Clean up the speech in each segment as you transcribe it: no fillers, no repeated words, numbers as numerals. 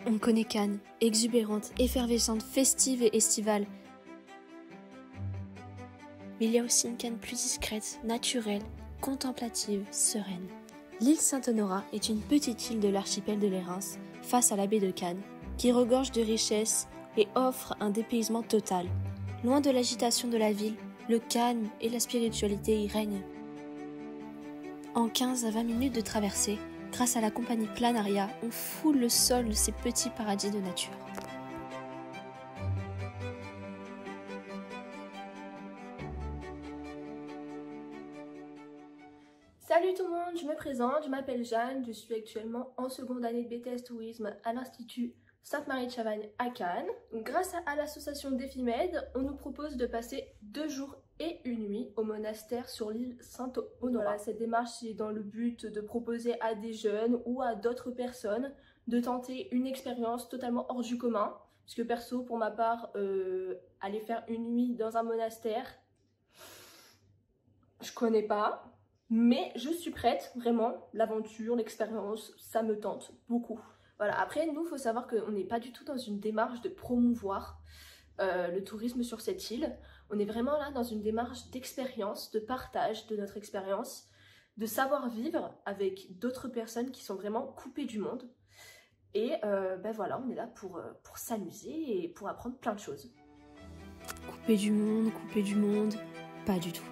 On connaît Cannes, exubérante, effervescente, festive et estivale. Mais il y a aussi une Cannes plus discrète, naturelle, contemplative, sereine. L'île Saint-Honorat est une petite île de l'archipel de l'Érins, face à la baie de Cannes, qui regorge de richesses et offre un dépaysement total. Loin de l'agitation de la ville, le calme et la spiritualité y règnent. En 15 à 20 minutes de traversée, grâce à la compagnie Planaria, on foule le sol de ces petits paradis de nature. Salut tout le monde, je me présente, je m'appelle Jeanne, je suis actuellement en seconde année de BTS Tourisme à l'Institut Sainte-Marie-de-Chavagne à Cannes. Donc, grâce à l'association Defimed, on nous propose de passer 2 jours et 1 nuit au monastère sur l'île Saint-Honorat. Voilà, cette démarche est dans le but de proposer à des jeunes ou à d'autres personnes de tenter une expérience totalement hors du commun. Parce que perso, pour ma part, aller faire une nuit dans un monastère, je connais pas. Mais je suis prête, vraiment, l'aventure, l'expérience, ça me tente beaucoup. Voilà, après, nous, il faut savoir qu'on n'est pas du tout dans une démarche de promouvoir le tourisme sur cette île. On est vraiment là dans une démarche d'expérience, de partage de notre expérience, de savoir-vivre avec d'autres personnes qui sont vraiment coupées du monde. Et ben voilà, on est là pour s'amuser et pour apprendre plein de choses. Coupé du monde, pas du tout.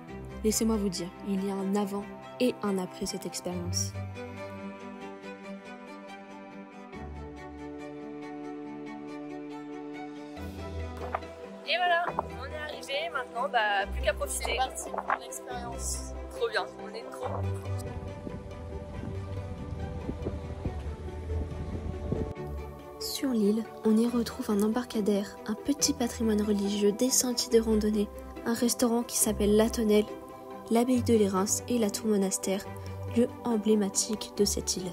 Laissez-moi vous dire, il y a un avant et un après cette expérience. Et voilà, on est arrivé maintenant, bah plus qu'à profiter. C'est parti pour l'expérience. Trop bien, on est trop. Sur l'île, on y retrouve un embarcadère, un petit patrimoine religieux, des sentiers de randonnée, un restaurant qui s'appelle La Tonnelle, l'abbaye de l'Érins et la tour monastère, lieu emblématique de cette île.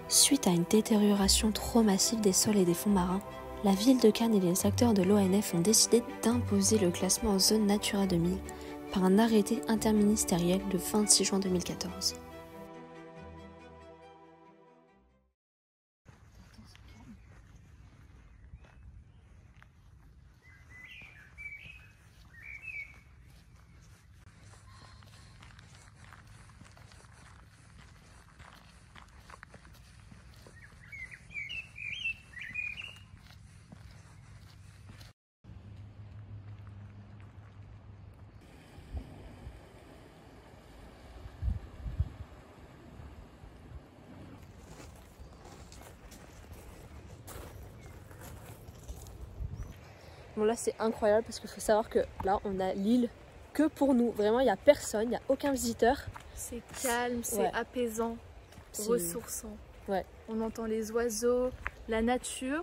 Suite à une détérioration trop massive des sols et des fonds marins, la ville de Cannes et les acteurs de l'ONF ont décidé d'imposer le classement en zone Natura 2000 par un arrêté interministériel le 26 juin 2014. Bon là c'est incroyable parce qu'il faut savoir que là on a l'île que pour nous. Vraiment il n'y a personne, il n'y a aucun visiteur. C'est calme, c'est ouais. apaisant, ressourçant. Ouais. On entend les oiseaux, la nature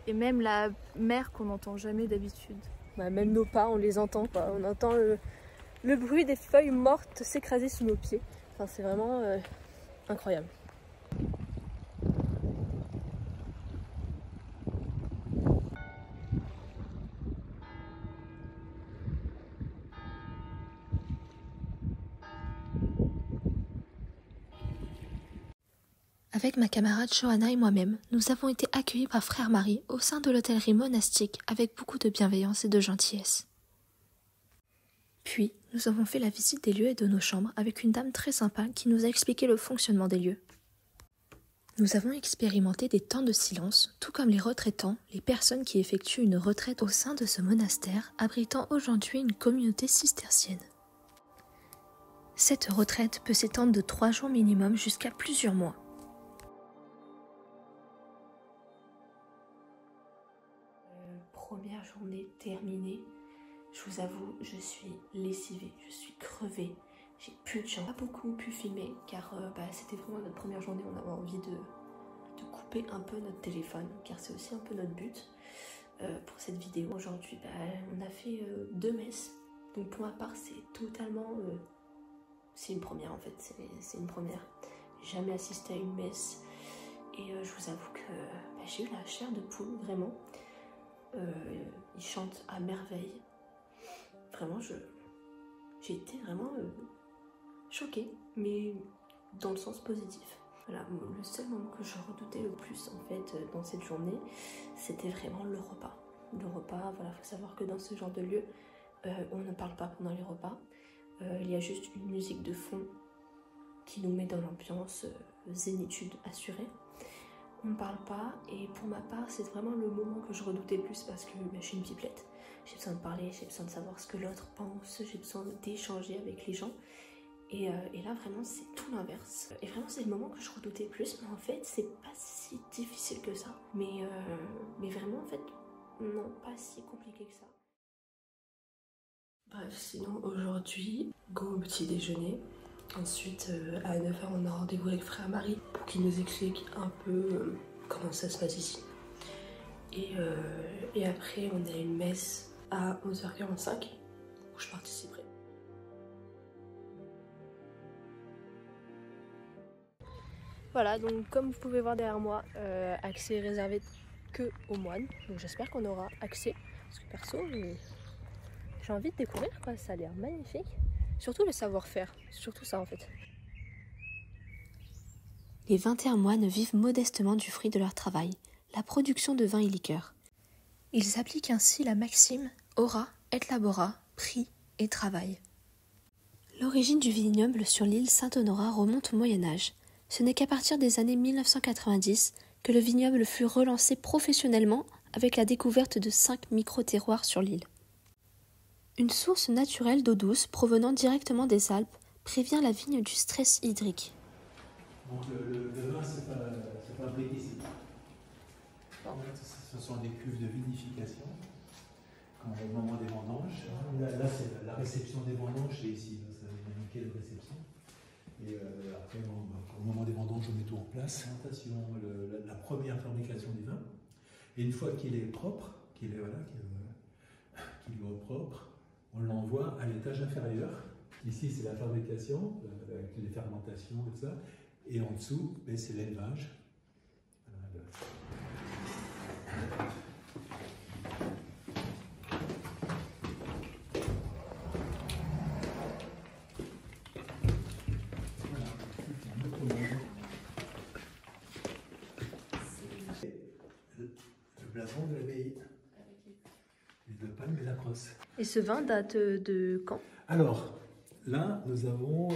et même la mer qu'on n'entend jamais d'habitude. Bah, même nos pas on les entend quoi. On entend le bruit des feuilles mortes s'écraser sous nos pieds. Enfin, c'est vraiment incroyable. Avec ma camarade Johanna et moi-même, nous avons été accueillis par Frère Marie au sein de l'hôtellerie monastique avec beaucoup de bienveillance et de gentillesse. Puis, nous avons fait la visite des lieux et de nos chambres avec une dame très sympa qui nous a expliqué le fonctionnement des lieux. Nous avons expérimenté des temps de silence, tout comme les retraitants, les personnes qui effectuent une retraite au sein de ce monastère, abritant aujourd'hui une communauté cistercienne. Cette retraite peut s'étendre de 3 jours minimum jusqu'à plusieurs mois. Première journée terminée, je vous avoue, je suis lessivée, je suis crevée, j'ai plus de chance. Pas beaucoup pu filmer car c'était vraiment notre première journée, on avait envie de couper un peu notre téléphone car c'est aussi un peu notre but pour cette vidéo. Aujourd'hui, on a fait 2 messes, donc pour ma part c'est totalement, c'est une première en fait, c'est une première. J'ai jamais assisté à une messe et je vous avoue que j'ai eu la chair de poule vraiment. Ils chantent à merveille. Vraiment, j'ai été vraiment choquée. Mais dans le sens positif. Voilà, le seul moment que je redoutais le plus en fait dans cette journée, c'était vraiment le repas. Le repas, voilà, faut savoir que dans ce genre de lieu, on ne parle pas pendant les repas. Il y a juste une musique de fond qui nous met dans l'ambiance zénitude assurée. On ne parle pas et pour ma part, c'est vraiment le moment que je redoutais le plus parce que je suis une pipelette. J'ai besoin de parler, j'ai besoin de savoir ce que l'autre pense, j'ai besoin d'échanger avec les gens. Et là, vraiment, c'est tout l'inverse. Et vraiment, c'est le moment que je redoutais le plus. Mais en fait, c'est pas si difficile que ça. Mais vraiment, en fait, non, pas si compliqué que ça. Bref, sinon, aujourd'hui, go au petit déjeuner. Ensuite, à 9h, on a rendez-vous avec frère Marie pour qu'il nous explique un peu comment ça se passe ici. Et après, on a une messe à 11h45 où je participerai. Voilà, donc comme vous pouvez voir derrière moi, accès réservé que aux moines. Donc j'espère qu'on aura accès. Parce que perso, j'ai envie de découvrir quoi, ça a l'air magnifique. Surtout le savoir-faire, surtout ça en fait. Les 21 moines vivent modestement du fruit de leur travail, la production de vins et liqueurs. Ils appliquent ainsi la maxime « ora et labora », prie et travail. L'origine du vignoble sur l'île Saint-Honorat remonte au Moyen-Âge. Ce n'est qu'à partir des années 1990 que le vignoble fut relancé professionnellement avec la découverte de 5 micro-terroirs sur l'île. Une source naturelle d'eau douce provenant directement des Alpes prévient la vigne du stress hydrique. Donc le vin, c'est fabriqué ici. Ce sont des cuves de vinification. Quand au moment des vendanges, là c'est la réception des vendanges, c'est ici, là, ça va indiquer de réception. Et après, au moment des vendanges, on met tout en place. La première fabrication du vin. Et une fois qu'il est propre, qu'il est au propre, on l'envoie à l'étage inférieur. Ici, c'est la fabrication, avec les fermentations et tout ça. Et en dessous, c'est l'élevage. Le blason de l'abbaye. Le palme et la crosse. Et ce vin date de quand? Alors, là, nous avons,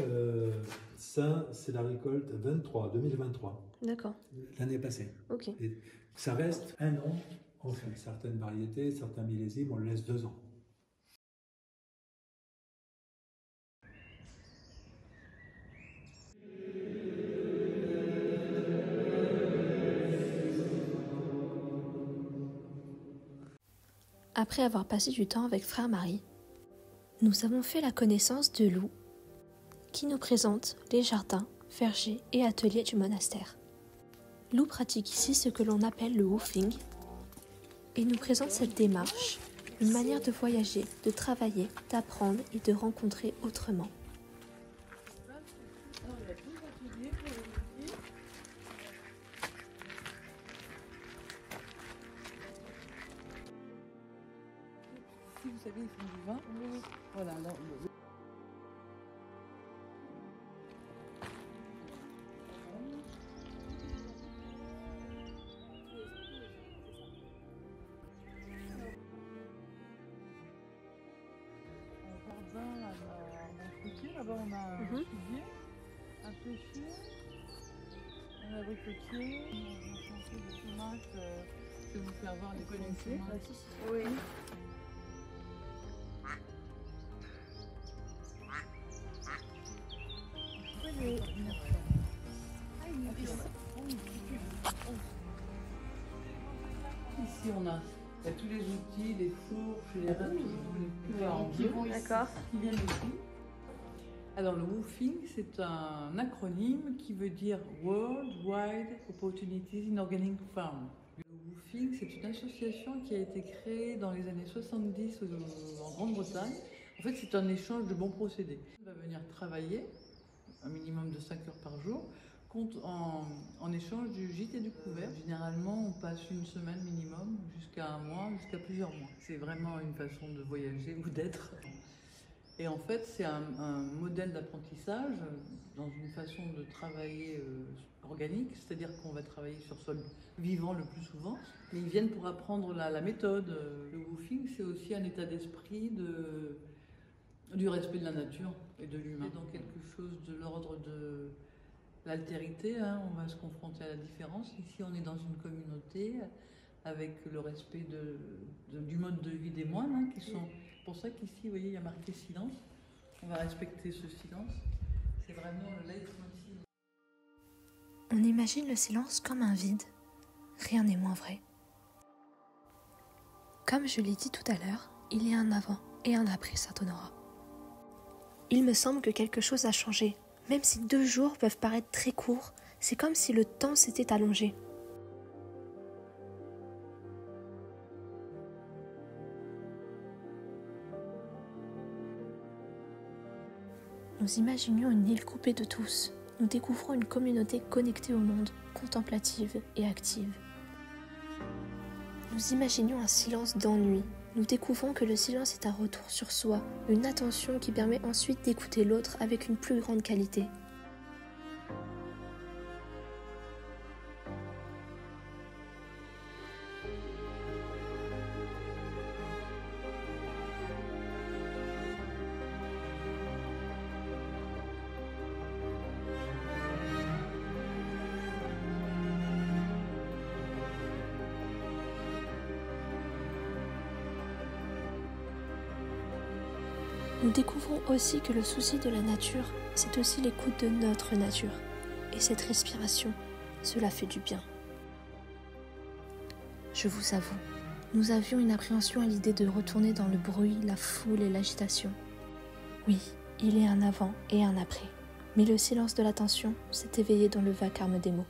ça, c'est la récolte 2023. D'accord. L'année passée. Ok. Et ça reste 1 an. Enfin, certaines variétés, certains millésimes, on le laisse 2 ans. Après avoir passé du temps avec frère Marie, nous avons fait la connaissance de Lou, qui nous présente les jardins, vergers et ateliers du monastère. Lou pratique ici ce que l'on appelle le woofing et nous présente cette démarche, une manière de voyager, de travailler, d'apprendre et de rencontrer autrement. Si vous savez, ils font du vin. Oui. Voilà. Alors, là-bas on a un figuier, un pêcher, un abricotier, un chantier de tomates, je vais vous faire voir les connaissez. Oui. Ici on a tous les outils, les fourches, les râteaux, les cuves en bio. D'accord. Qui viennent ici. Alors le woofing, c'est un acronyme qui veut dire World Wide Opportunities in Organic Farm. Le woofing, c'est une association qui a été créée dans les années 70 en Grande-Bretagne. En fait, c'est un échange de bons procédés. On va venir travailler un minimum de 5 heures par jour en échange du gîte et du couvert. Généralement, on passe une semaine minimum, jusqu'à 1 mois, jusqu'à plusieurs mois. C'est vraiment une façon de voyager ou d'être. Et en fait, c'est un modèle d'apprentissage dans une façon de travailler organique, c'est-à-dire qu'on va travailler sur sol vivant le plus souvent, mais ils viennent pour apprendre la méthode. Le woofing, c'est aussi un état d'esprit du respect de la nature et de l'humain. Dans quelque chose de l'ordre de l'altérité, hein, on va se confronter à la différence. Ici, on est dans une communauté avec le respect du mode de vie des moines, hein, qui sont... C'est pour ça qu'ici, vous voyez, il y a marqué silence. On va respecter ce silence. C'est vraiment le leitmotiv. On imagine le silence comme un vide. Rien n'est moins vrai. Comme je l'ai dit tout à l'heure, il y a un avant et un après Saint-Honorat. Il me semble que quelque chose a changé. Même si 2 jours peuvent paraître très courts, c'est comme si le temps s'était allongé. Nous imaginions une île coupée de tous. Nous découvrons une communauté connectée au monde, contemplative et active. Nous imaginions un silence d'ennui. Nous découvrons que le silence est un retour sur soi, une attention qui permet ensuite d'écouter l'autre avec une plus grande qualité. Nous découvrons aussi que le souci de la nature, c'est aussi l'écoute de notre nature. Et cette respiration, cela fait du bien. Je vous avoue, nous avions une appréhension à l'idée de retourner dans le bruit, la foule et l'agitation. Oui, il y a un avant et un après. Mais le silence de l'attention s'est éveillé dans le vacarme des mots.